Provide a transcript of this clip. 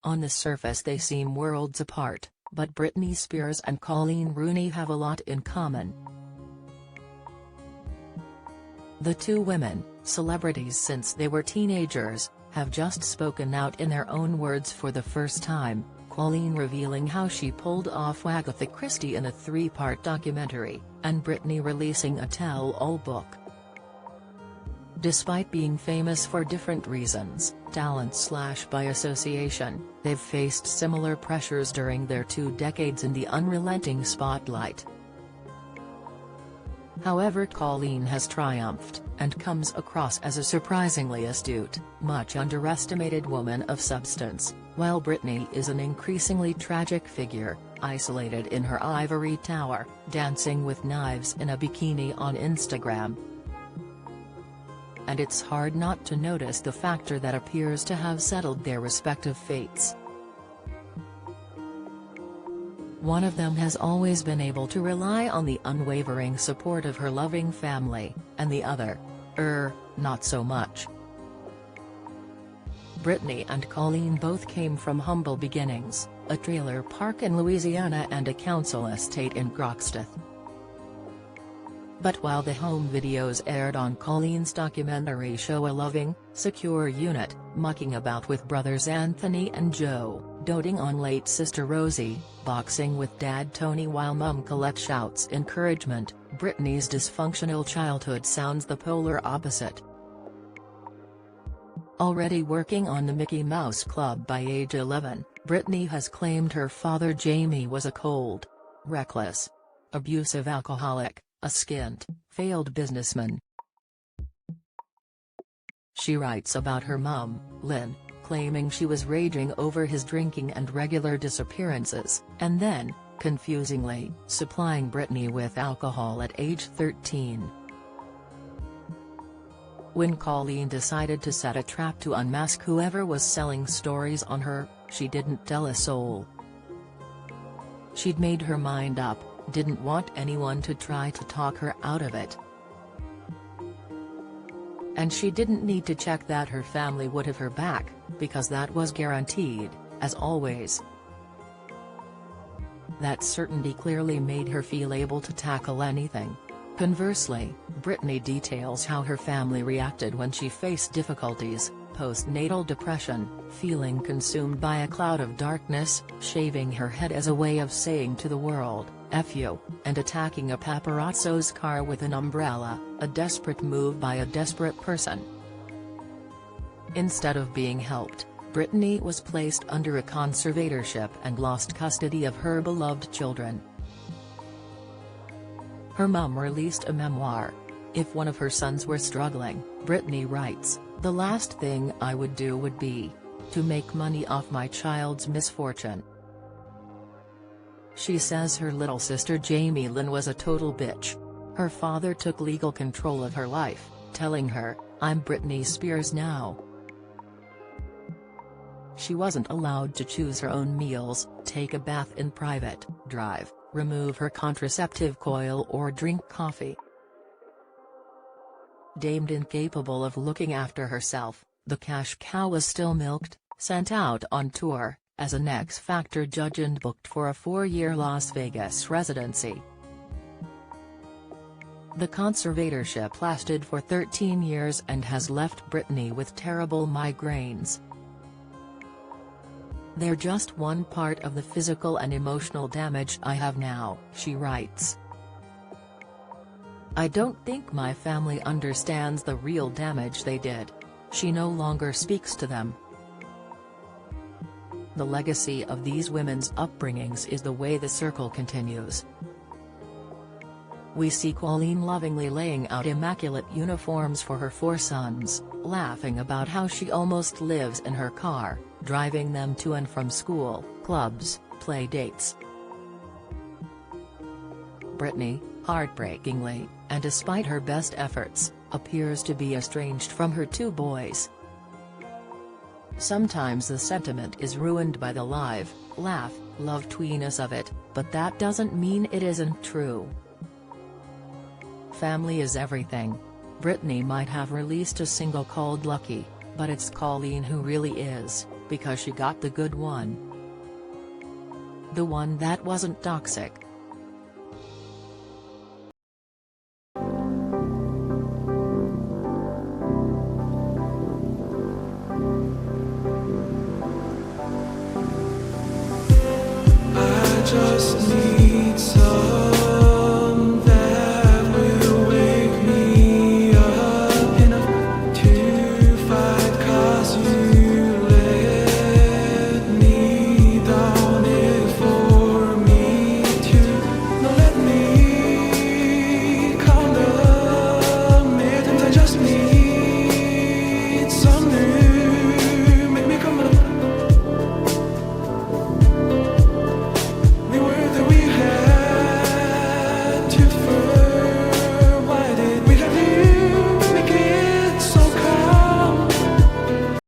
On the surface they seem worlds apart, but Britney Spears and Coleen Rooney have a lot in common. The two women, celebrities since they were teenagers, have just spoken out in their own words for the first time, Coleen revealing how she pulled off Agatha Christie in a 3-part documentary, and Britney releasing a tell-all book. Despite being famous for different reasons, talent/by association, they've faced similar pressures during their 2 decades in the unrelenting spotlight. However, Coleen has triumphed, and comes across as a surprisingly astute, much underestimated woman of substance, while Britney is an increasingly tragic figure, isolated in her ivory tower, dancing with knives in a bikini on Instagram. And it's hard not to notice the factor that appears to have settled their respective fates. One of them has always been able to rely on the unwavering support of her loving family, and the other, not so much. Britney and Coleen both came from humble beginnings, a trailer park in Louisiana and a council estate in Croxteth. But while the home videos aired on Coleen's documentary show a loving, secure unit, mucking about with brothers Anthony and Joe, doting on late sister Rosie, boxing with dad Tony while mum Colette shouts encouragement, Britney's dysfunctional childhood sounds the polar opposite. Already working on the Mickey Mouse Club by age 11, Britney has claimed her father Jamie was a cold, reckless, abusive alcoholic, a skint, failed businessman. She writes about her mum, Lynn, claiming she was raging over his drinking and regular disappearances, and then, confusingly, supplying Britney with alcohol at age 13. When Coleen decided to set a trap to unmask whoever was selling stories on her, she didn't tell a soul. She'd made her mind up, didn't want anyone to try to talk her out of it. And she didn't need to check that her family would have her back, because that was guaranteed, as always. That certainty clearly made her feel able to tackle anything. Conversely, Britney details how her family reacted when she faced difficulties, postnatal depression, feeling consumed by a cloud of darkness, shaving her head as a way of saying to the world, "F you," and attacking a paparazzo's car with an umbrella, a desperate move by a desperate person. Instead of being helped, Britney was placed under a conservatorship and lost custody of her beloved children. Her mum released a memoir. If one of her sons were struggling, Britney writes, "The last thing I would do would be to make money off my child's misfortune." She says her little sister Jamie Lynn was a total bitch. Her father took legal control of her life, telling her, "I'm Britney Spears now." She wasn't allowed to choose her own meals, take a bath in private, drive, remove her contraceptive coil or drink coffee. Deemed incapable of looking after herself, the cash cow was still milked, sent out on tour, as an X Factor judge and booked for a 4-year Las Vegas residency. The conservatorship lasted for 13 years and has left Britney with terrible migraines. "They're just one part of the physical and emotional damage I have now," she writes. "I don't think my family understands the real damage they did." She no longer speaks to them. The legacy of these women's upbringings is the way the circle continues. We see Coleen lovingly laying out immaculate uniforms for her 4 sons, laughing about how she almost lives in her car, driving them to and from school, clubs, play dates. Britney, heartbreakingly, and despite her best efforts, appears to be estranged from her 2 boys. Sometimes the sentiment is ruined by the live, laugh, love-tweeness of it, but that doesn't mean it isn't true. Family is everything. Britney might have released a single called Lucky, but it's Coleen who really is. because she got the good one. The one that wasn't toxic.